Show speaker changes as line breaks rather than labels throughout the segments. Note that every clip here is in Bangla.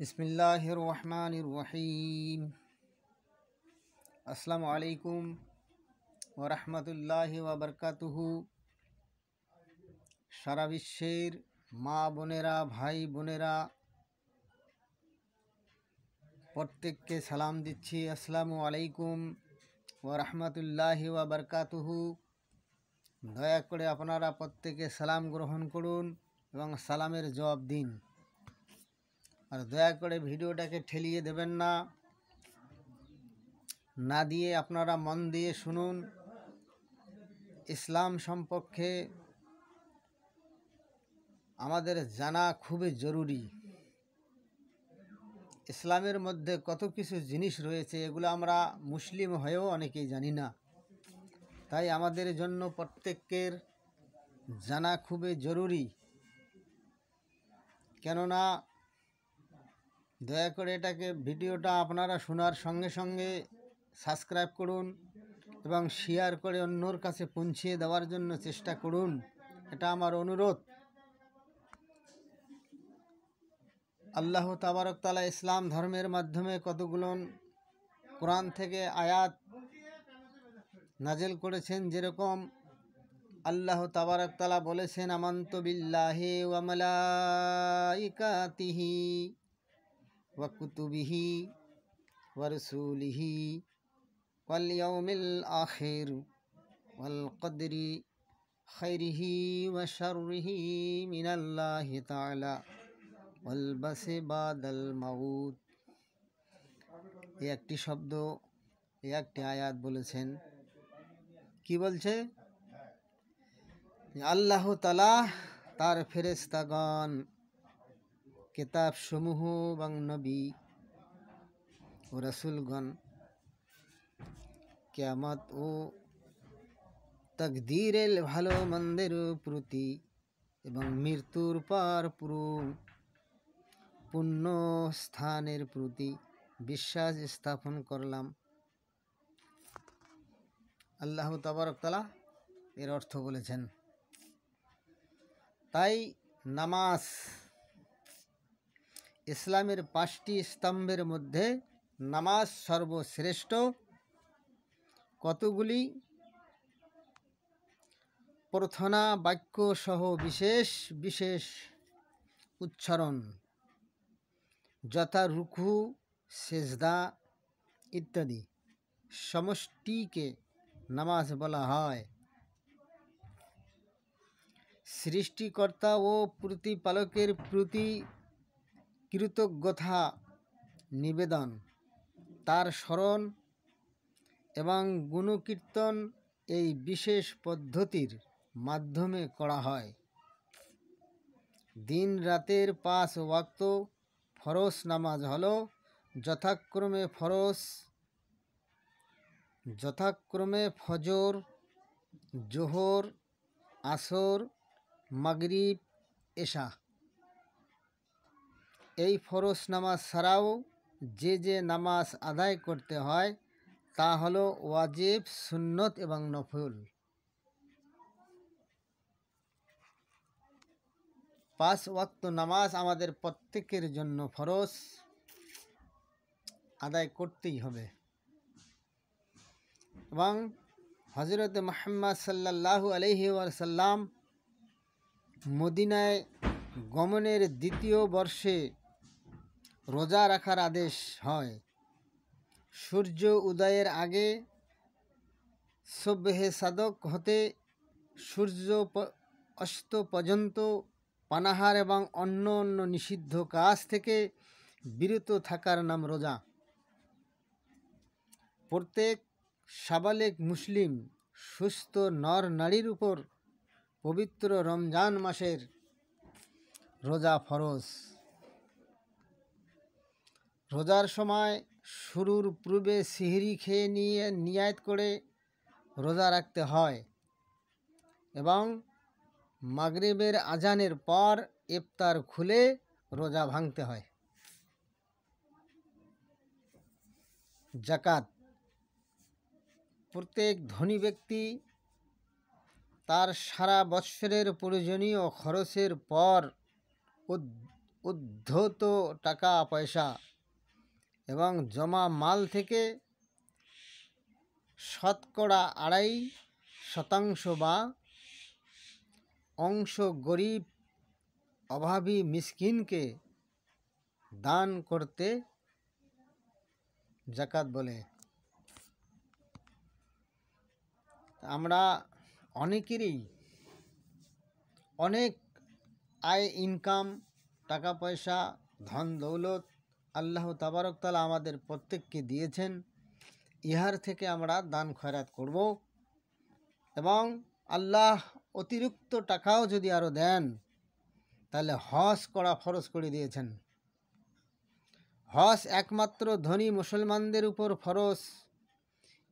बिस्मिल्लाहिर रहमानिर रहीम। अस्सलामु अलैकुम व रहमतुल्लाहि व बरकातुहू। सारा विश्वेर मा बोनेरा भाई बोनेरा प्रत्येकके सालाम दिच्छी। अस्सलामु आलैकुम व रहमतुल्लाहि व बरकातुहू। दया करे आपनारा प्रत्येके सालाम ग्रहण करुन एवं सालामेर जवाब दिन। और दया करे भिडियोटाके ठेलिए देवें ना दिए आपनारा मन दिए शुनुन। इस्लाम सम्पर्के आमादेर जाना खूबই जरूरी। इस्लामेर मध्य कत किछु जिनिस रयेछे एगुलो आमरा मुसलिम हयेও अनेकेई जानी ना। ताई आमादेर जन्य प्रत्येकेर जाना खूबই जरूरी। केनना दया करे एटाके भिडियोटा आपनारा शोनार संगे संगे सबस्क्राइब करुन एवं शेयर करे अन्योर काछे पौंछिए देवार जन्य चेष्टा करुन। एटा आमार अनुरोध। आल्लाह ताबारक ताआला इस्लाम धर्मेर माध्यमे कतगुलो कुरान थेके आयात नाजिल करेछेन। जेरकम आल्लाह ताबारक ताआला बोलेछेन आमान्तु बिल्लाहि व मलाइकातिहि व कुतुबिहि व रसूलिहि वल यौमिल आखिर वल कदरि खैरिहि व शर्रिहि मिनल्लाहि ताआला वल बासि बादल मौत। एकटी शब्द एकटी आयात बोलेछेन। कि बोलछे? आल्लाह ताआला तार फेरेस्तागण किताब समूह एवं नबी ও রাসূলগণ কিয়ামত ও তাকদীরের ভালো মন্দের প্রতি এবং মৃত্যুর পর পুণ্য স্থানের প্রতি বিশ্বাস স্থাপন করলাম। আল্লাহ তাবারক তাআলা এর অর্থ বলেছেন। তাই নামাজ ইসলামের 5টি স্তম্ভের মধ্যে নামাজ সর্বশ্রেষ্ঠ। কতগুলি প্রার্থনা বাক্য সহ বিশেষ বিশেষ উচ্চারণ যথা রুকু সেজদা ইত্যাদি সমষ্টিকে নামাজ বলা হয়। সৃষ্টিকর্তা ও প্রতিপালকের প্রতি কৃতজ্ঞতা নিবেদন, তার স্মরণ এবং গুণকীর্তন এই বিশেষ পদ্ধতির মাধ্যমে করা হয়। দিন রাতের 5 ওয়াক্ত ফরজ নামাজ হলো যথাক্রমে ফজর, জোহর, আসর, মাগরিব, এশা। এই ফরজ নামাজ ছাড়াও যে নামাজ আদায় করতে হয় তা হলো ওয়াজিব, সুন্নত এবং নফল। 5 ওয়াক্ত নামাজ আমাদের প্রত্যেকের জন্য ফরজ, আদায় করতেই হবে। এবং হযরত মুহাম্মদ সাল্লাল্লাহু আলাইহি ওয়াসাল্লাম মদিনায় গমনের 2য় বর্ষে রোজা রাখার আদেশ হয়। সূর্য উদয়ের আগে সুবহে সাদক হতে সূর্য অস্ত পর্যন্ত পানাহার এবং অন্য নিষিদ্ধ কাজ থেকে বিরত থাকার নাম রোজা। প্রত্যেক সাবালেগ মুসলিম সুস্থ নর নারীর উপর পবিত্র রমজান মাসের রোজা ফরজ। রোজার সময় শুরুর পূর্বে সিহরি খেয়ে নিয়ে নিয়াত করে রোজা রাখতে হয় এবং মাগরিবের আজানের পর ইফতার খুলে রোজা ভাঙতে হয়। যাকাত। প্রত্যেক ধনী ব্যক্তি তার সারা বৎসরের প্রয়োজনীয় খরচের পর ও উদ্ধৃত টাকা পয়সা এবং জমা মাল থেকে 2.5% বা অংশ গরিব অভাবী মিসকিনকে দান করতে জাকাত বলে। আমরা অনেকেরই অনেক আয় ইনকাম, টাকা পয়সা, ধন দৌলত আল্লাহ তাবারক তাআলা আমাদের প্রত্যেককে দিয়েছেন। ইহার থেকে আমরা দান খয়রাত করব এবং আল্লাহ অতিরিক্ত টাকাও যদি আরও দেন তাহলে হজ করা ফরজ করে দিয়েছেন। হজ একমাত্র ধনী মুসলমানদের উপর ফরজ।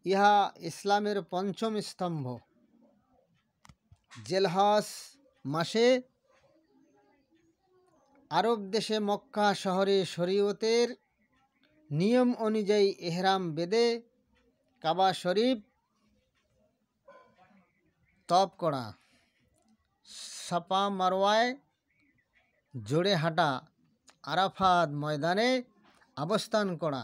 ইহা ইসলামের পঞ্চম স্তম্ভ। জিলহজ মাসে আরব দেশে মক্কা শহরে শরীয়তের নিয়ম অনুযায়ী ইহরাম বেঁধে কাবা শরীফ তওয়াফ করা, সাফা মারওয়ায় জোড়ে হাঁটা, আরাফাত ময়দানে অবস্থান করা,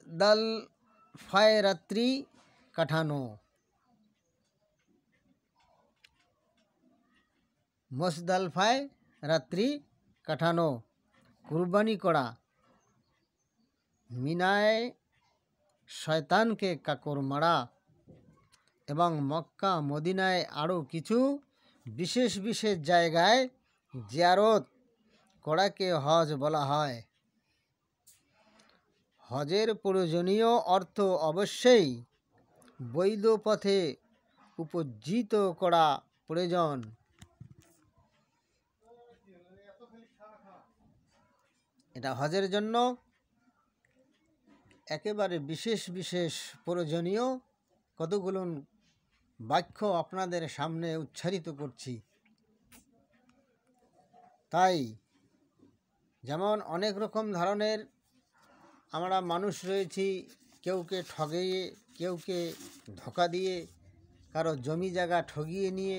মুজদালফায় রাত্রি কাটানো, মুজদালফায় রাত্রি কাটানো, কুরবানি করা, মিনায় শয়তানকে কাকর মারা এবং মক্কা মদিনায় আরও কিছু বিশেষ বিশেষ জায়গায় জিয়ারত করাকে হজ বলা হয়। হজের প্রয়োজনীয় অর্থ অবশ্যই বৈধ পথে উপার্জিত করা প্রয়োজন। এটা হজের জন্য একেবারে বিশেষ বিশেষ প্রয়োজনীয় কতগুলো বাক্য আপনাদের সামনে উচ্চারিত করছি। তাই যেমন অনেক রকম ধরনের আমরা মানুষ রয়েছি, কেউকে ঠগিয়ে, কেউকে ধোকা দিয়ে, কারো জমি জায়গা ঠগিয়ে নিয়ে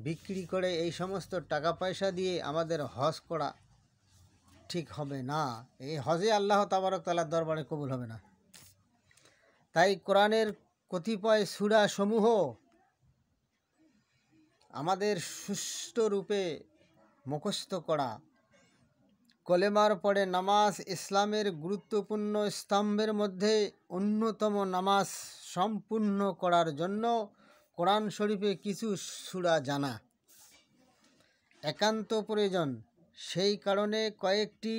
বিক্রি করে এই সমস্ত টাকা পয়সা দিয়ে আমাদের হজ করা ঠিক হবে না। এই হজে আল্লাহ তাবারক তাআলার দরবারে কবুল হবে না। তাই কোরআনের কতিপয় সূরা সমূহ আমাদের সুষ্ঠুরূপে মুখস্থ করা, কলেমার পরে নামাজ ইসলামের গুরুত্বপূর্ণ স্তম্ভের মধ্যে অন্যতম। নামাজ সম্পূর্ণ করার জন্য কোরআন শরীফে কিছু সূরা জানা একান্ত প্রয়োজন। সেই কারণে কয়েকটি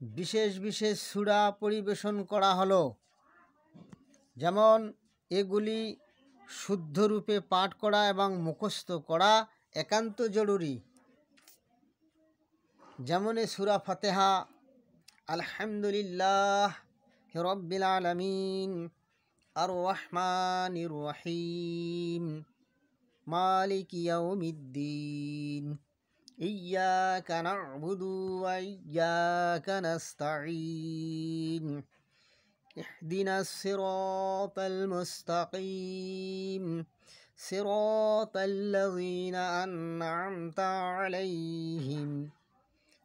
বিশেষ বিশেষ সূরা পরিবেশন করা হলো। যেমন এগুলি শুদ্ধরূপে পাঠ করা এবং মুখস্থ করা একান্ত জরুরি। যেমন সূরা ফাতিহা, আলহামদুলিল্লাহ রাব্বিল আলামিন, আর রহমানির রহিম, মালিকি ইয়াউমিদ্দিন, ইয়্যাকা না'বুদু ওয়া ইয়্যাকা নাস্তাঈন, ইহদিনাস সিরাতাল মুস্তাকিম, সিরাতাল্লাযীনা আন'আমতা আলাইহিম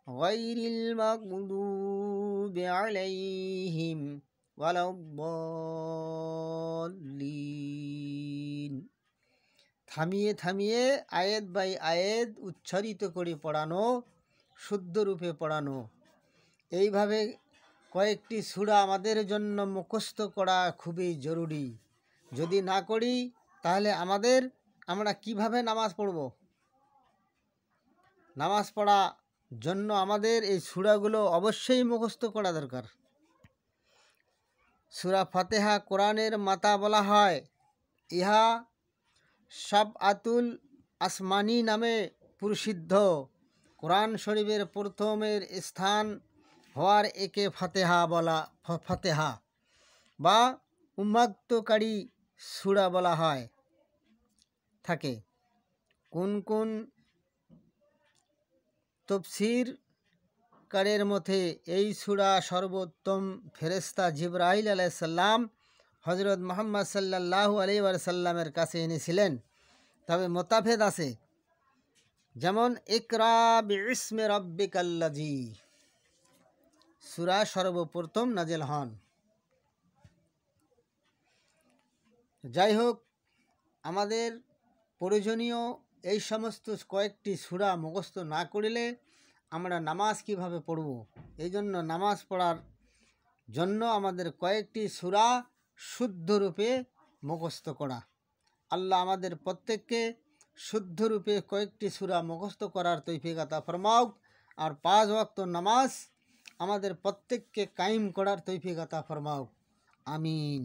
গায়রিল মাগদুবি আলাইহিম ওয়ালাদ-দাল্লিন। থামিয়ে থামিয়ে আয়াত বাই আয়াত উচ্চারিত করে পড়ানো, শুদ্ধরূপে পড়ানো। এইভাবে কয়েকটি সূরা আমাদের জন্য মুখস্থ করা খুবই জরুরি। যদি না করি তাহলে আমরা কিভাবে নামাজ পড়ব? নামাজ পড়া জন্য আমাদের এই সূরাগুলো অবশ্যই মুখস্থ করা দরকার। সূরা ফাতিহা কোরআনের মাতা বলা হয়। ইহা সাবআতুল আসমানি নামে প্রসিদ্ধ। কোরআন শরীফের প্রথমের স্থান হওয়ার একে ফাতিহা বা উম্মাক্তকারী সূরা বলা হয় থাকে। কোন কোন তফসিরকারের মতে এই সূরা সর্বোত্তম ফেরেশতা জিবরাইল আলাইহিস সালাম হযরত মুহাম্মদ সাল্লাল্লাহু আলাইহি ওয়াসাল্লামের কাছে এনেছিলেন তবে মোতাভেদ আছে। যেমন ইকরা বিইসমে রব্বিকাল্লাযী সূরা সর্বপ্রথম নাজিল হন। যাই হোক, আমাদের প্রয়োজনীয় এই সমস্ত কয়েকটি সূরা মুখস্থ না করলে আমরা নামাজ কিভাবে পড়ব? এই জন্য নামাজ পড়ার জন্য আমাদের কয়েকটি সূরা শুদ্ধরূপে মুখস্থ করা। আল্লাহ আমাদের প্রত্যেককে শুদ্ধরূপে কয়েকটি সূরা মুখস্থ করার তৌফিক আতা ফরমাউক, আর 5 ওয়াক্ত নামাজ আমাদের প্রত্যেককে কায়েম করার তৌফিক আতা ফরমাউক। আমিন।